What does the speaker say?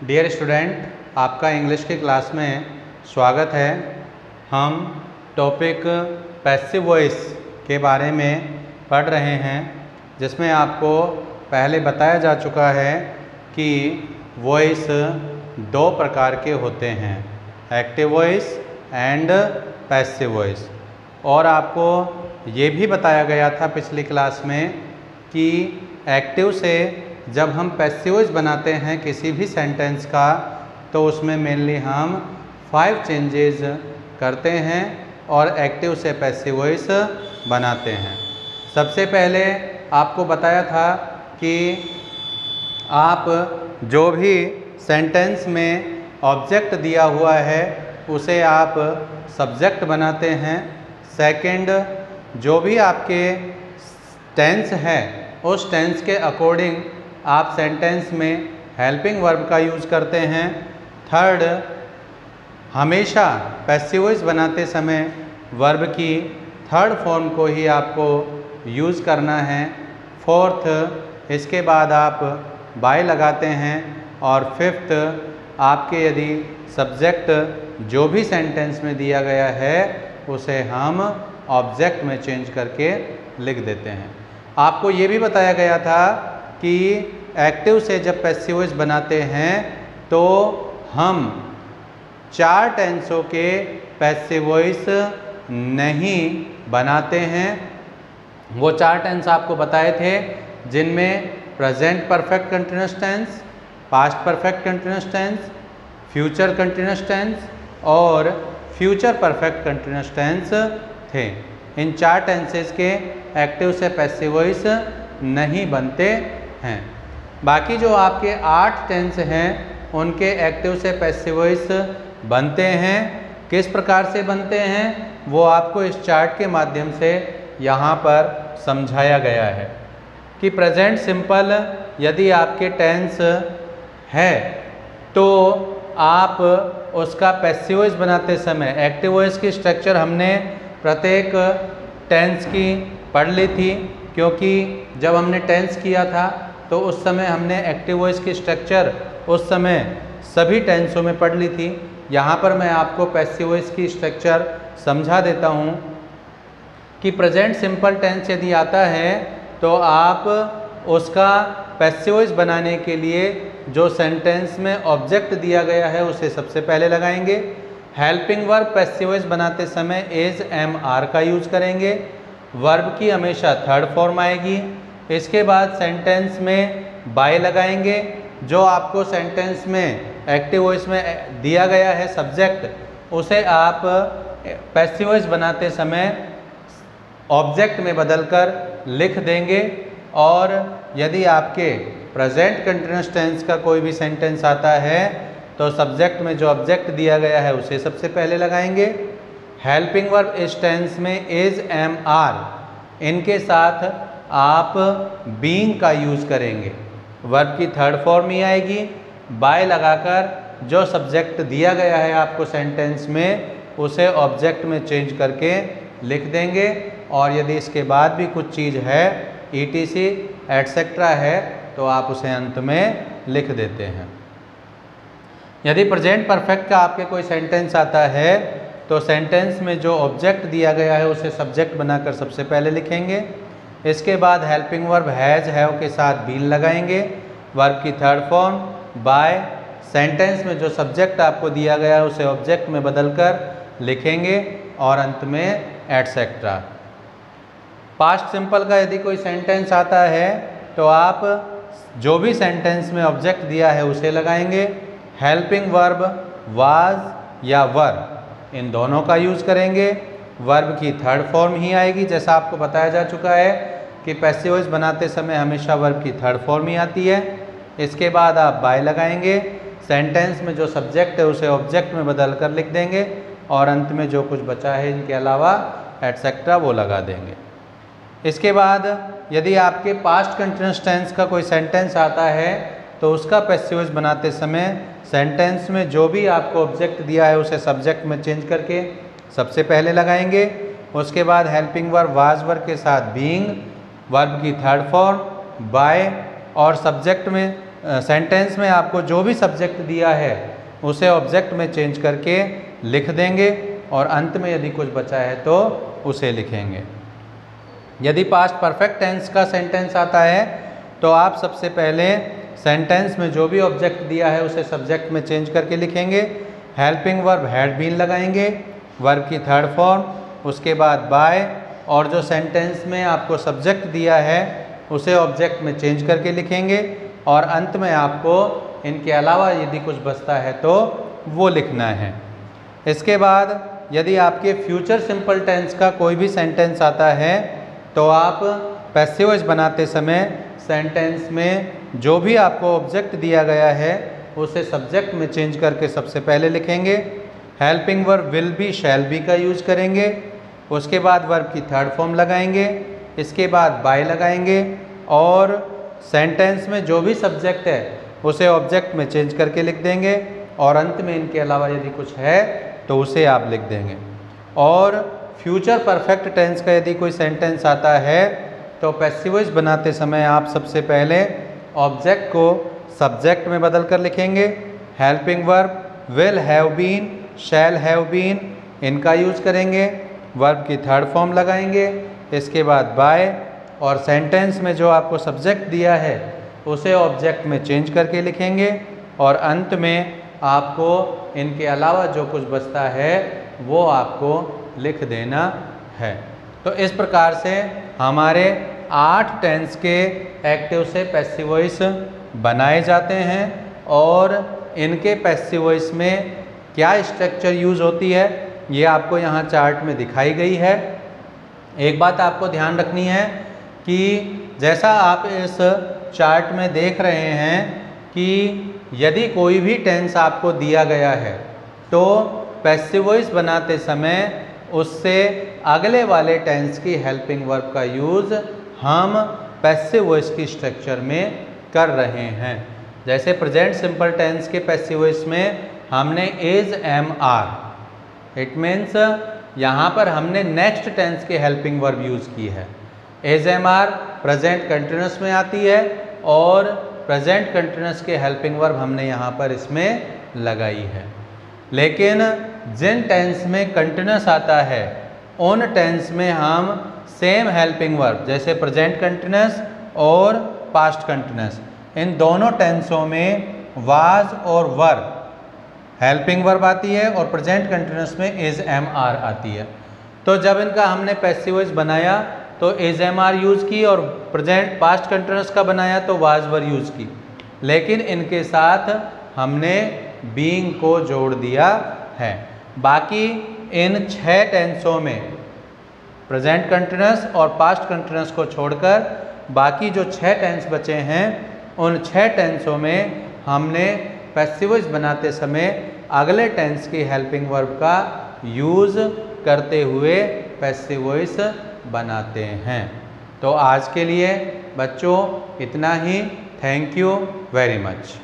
Dear student, आपका English की class में स्वागत है। हम टॉपिक पैसिव वॉइस के बारे में पढ़ रहे हैं, जिसमें आपको पहले बताया जा चुका है कि वॉइस दो प्रकार के होते हैं, active voice and passive voice. और आपको ये भी बताया गया था पिछली क्लास में कि एक्टिव से जब हम पैसिव वॉइस बनाते हैं किसी भी सेंटेंस का, तो उसमें मेनली हम 5 चेंजेस करते हैं और एक्टिव से पैसिव वॉइस बनाते हैं। सबसे पहले आपको बताया था कि आप जो भी सेंटेंस में ऑब्जेक्ट दिया हुआ है उसे आप सब्जेक्ट बनाते हैं। सेकंड, जो भी आपके टेंस है उस टेंस के अकॉर्डिंग आप सेंटेंस में हेल्पिंग वर्ब का यूज़ करते हैं। थर्ड, हमेशा पैसिव वॉइस बनाते समय वर्ब की थर्ड फॉर्म को ही आपको यूज़ करना है। फोर्थ, इसके बाद आप बाय लगाते हैं। और फिफ्थ, आपके यदि सब्जेक्ट जो भी सेंटेंस में दिया गया है उसे हम ऑब्जेक्ट में चेंज करके लिख देते हैं। आपको ये भी बताया गया था कि एक्टिव से जब पैसिव वॉइस बनाते हैं तो हम 4 टेंसों के पैसिव वॉइस नहीं बनाते हैं। वो 4 टेंस आपको बताए थे, जिनमें present perfect continuous tense, past perfect continuous tense, future continuous tense और फ्यूचर परफेक्ट कंटीन्यूअस टेंस थे। इन 4 टेंसेस के एक्टिव से पैसिव वॉइस नहीं बनते हैं। बाकी जो आपके 8 टेंस हैं उनके एक्टिव से पैसिव वॉइस बनते हैं। किस प्रकार से बनते हैं वो आपको इस चार्ट के माध्यम से यहाँ पर समझाया गया है कि प्रेजेंट सिंपल यदि आपके टेंस है तो आप उसका पैसिव वॉइस बनाते समय एक्टिव वॉइस की स्ट्रक्चर हमने प्रत्येक टेंस की पढ़ ली थी, क्योंकि जब हमने टेंस किया था तो उस समय हमने एक्टिव वॉइस की स्ट्रक्चर उस समय सभी टेंसों में पढ़ ली थी। यहाँ पर मैं आपको पैसिव वॉइस की स्ट्रक्चर समझा देता हूँ कि प्रेजेंट सिंपल टेंस यदि आता है तो आप उसका पैसिव वॉइस बनाने के लिए जो सेंटेंस में ऑब्जेक्ट दिया गया है उसे सबसे पहले लगाएंगे। हेल्पिंग वर्ब पैसिव वॉइस बनाते समय एज एम आर का यूज करेंगे। वर्ब की हमेशा थर्ड फॉर्म आएगी। इसके बाद सेंटेंस में बाय लगाएंगे। जो आपको सेंटेंस में एक्टिव वॉइस में दिया गया है सब्जेक्ट, उसे आप पैसिव वॉइस बनाते समय ऑब्जेक्ट में बदलकर लिख देंगे। और यदि आपके प्रेजेंट कंटीन्यूअस टेंस का कोई भी सेंटेंस आता है तो सब्जेक्ट में जो ऑब्जेक्ट दिया गया है उसे सबसे पहले लगाएंगे। हेल्पिंग वर्ब इस टेंस में इज, एम, आर, इनके साथ आप बीइंग का यूज़ करेंगे। वर्ब की थर्ड फॉर्म ही आएगी। बाय लगाकर जो सब्जेक्ट दिया गया है आपको सेंटेंस में उसे ऑब्जेक्ट में चेंज करके लिख देंगे। और यदि इसके बाद भी कुछ चीज़ है, ETC एटसेट्रा है, तो आप उसे अंत में लिख देते हैं। यदि प्रेजेंट परफेक्ट का आपके कोई सेंटेंस आता है तो सेंटेंस में जो ऑब्जेक्ट दिया गया है उसे सब्जेक्ट बनाकर सबसे पहले लिखेंगे। इसके बाद हेल्पिंग वर्ब हैज़, हैव के साथ बीन लगाएंगे। वर्ब की थर्ड फॉर्म बाय, सेंटेंस में जो सब्जेक्ट आपको दिया गया है उसे ऑब्जेक्ट में बदलकर लिखेंगे और अंत में एटसेट्रा। पास्ट सिंपल का यदि कोई सेंटेंस आता है तो आप जो भी सेंटेंस में ऑब्जेक्ट दिया है उसे लगाएंगे। हेल्पिंग वर्ब वाज या वर, इन दोनों का यूज़ करेंगे। वर्ब की थर्ड फॉर्म ही आएगी। जैसा आपको बताया जा चुका है कि पैसिव वॉइस बनाते समय हमेशा वर्ब की थर्ड फॉर्म ही आती है। इसके बाद आप बाय लगाएंगे। सेंटेंस में जो सब्जेक्ट है उसे ऑब्जेक्ट में बदल कर लिख देंगे और अंत में जो कुछ बचा है इनके अलावा एटसेट्रा वो लगा देंगे। इसके बाद यदि आपके पास्ट कंटीन्यूअस टेंस का कोई सेंटेंस आता है तो उसका पैसिव वॉइस बनाते समय सेंटेंस में जो भी आपको ऑब्जेक्ट दिया है उसे सब्जेक्ट में चेंज करके सबसे पहले लगाएंगे। उसके बाद हेल्पिंग वर्ब वाज वर्ब के साथ बीइंग, वर्ब की थर्ड फॉर्म बाय और सब्जेक्ट में सेंटेंस में आपको जो भी सब्जेक्ट दिया है उसे ऑब्जेक्ट में चेंज करके लिख देंगे और अंत में यदि कुछ बचा है तो उसे लिखेंगे। यदि पास्ट परफेक्ट टेंस का सेंटेंस आता है तो आप सबसे पहले सेंटेंस में जो भी ऑब्जेक्ट दिया है उसे सब्जेक्ट में चेंज करके लिखेंगे। हेल्पिंग वर्ब हैड बीन लगाएंगे, वर्ब की थर्ड फॉर्म, उसके बाद बाय, और जो सेंटेंस में आपको सब्जेक्ट दिया है उसे ऑब्जेक्ट में चेंज करके लिखेंगे और अंत में आपको इनके अलावा यदि कुछ बचता है तो वो लिखना है। इसके बाद यदि आपके फ्यूचर सिंपल टेंस का कोई भी सेंटेंस आता है तो आप पैसिव वॉइस बनाते समय सेंटेंस में जो भी आपको ऑब्जेक्ट दिया गया है उसे सब्जेक्ट में चेंज करके सबसे पहले लिखेंगे। Helping verb will be, shall be का यूज करेंगे, उसके बाद वर्ब की थर्ड फॉर्म लगाएंगे, इसके बाद बाय लगाएंगे और सेंटेंस में जो भी सब्जेक्ट है उसे ऑब्जेक्ट में चेंज करके लिख देंगे और अंत में इनके अलावा यदि कुछ है तो उसे आप लिख देंगे। और फ्यूचर परफेक्ट टेंस का यदि कोई सेंटेंस आता है तो पैसिव वॉइस बनाते समय आप सबसे पहले ऑब्जेक्ट को सब्जेक्ट में बदल कर लिखेंगे। Helping verb will have been, shall have been इनका यूज करेंगे, वर्ब की थर्ड फॉर्म लगाएंगे, इसके बाद बाय और सेंटेंस में जो आपको सब्जेक्ट दिया है उसे ऑब्जेक्ट में चेंज करके लिखेंगे और अंत में आपको इनके अलावा जो कुछ बचता है वो आपको लिख देना है। तो इस प्रकार से हमारे 8 टेंस के एक्टिव से पैसिव वॉइस बनाए जाते हैं और इनके पैसिव वॉइस में क्या स्ट्रक्चर यूज़ होती है ये आपको यहाँ चार्ट में दिखाई गई है। एक बात आपको ध्यान रखनी है कि जैसा आप इस चार्ट में देख रहे हैं कि यदि कोई भी टेंस आपको दिया गया है तो पैसिव वॉइस बनाते समय उससे अगले वाले टेंस की हेल्पिंग वर्ब का यूज़ हम पैसिव वॉइस की स्ट्रक्चर में कर रहे हैं। जैसे प्रेजेंट सिंपल टेंस के पैसिव वॉइस में हमने is, am, are, it means यहाँ पर हमने नेक्स्ट टेंस के हेल्पिंग वर्ब यूज़ की है। Is, am, are present continuous में आती है और प्रेजेंट कंटिन्यूस के हेल्पिंग वर्ब हमने यहाँ पर इसमें लगाई है। लेकिन जिन टेंस में कंटिन्यूस आता है उन टेंस में हम सेम हेल्पिंग वर्ब जैसे प्रेजेंट कंटिन्यूस और पास्ट कंटिन्यूस इन दोनों टेंसों में वाज और वर हेल्पिंग वर्ब आती है और प्रेजेंट कंटिन्यूस में इज, एम, आर आती है। तो जब इनका हमने पैसिव वॉइस बनाया तो इज, एम, आर यूज़ की और प्रेजेंट पास्ट कंटिन्यूस का बनाया तो वाज, वर यूज़ की, लेकिन इनके साथ हमने बीइंग को जोड़ दिया है। बाकी इन 6 टेंसों में प्रेजेंट कंटिन्यूस और पास्ट कंटिन्यूस को छोड़कर बाकी जो 6 टेंस बचे हैं उन 6 टेंसों में हमने पैसिव वॉइस बनाते समय अगले टेंस की हेल्पिंग वर्ब का यूज़ करते हुए पैसिव वॉइस बनाते हैं। तो आज के लिए बच्चों इतना ही। Thank you very much.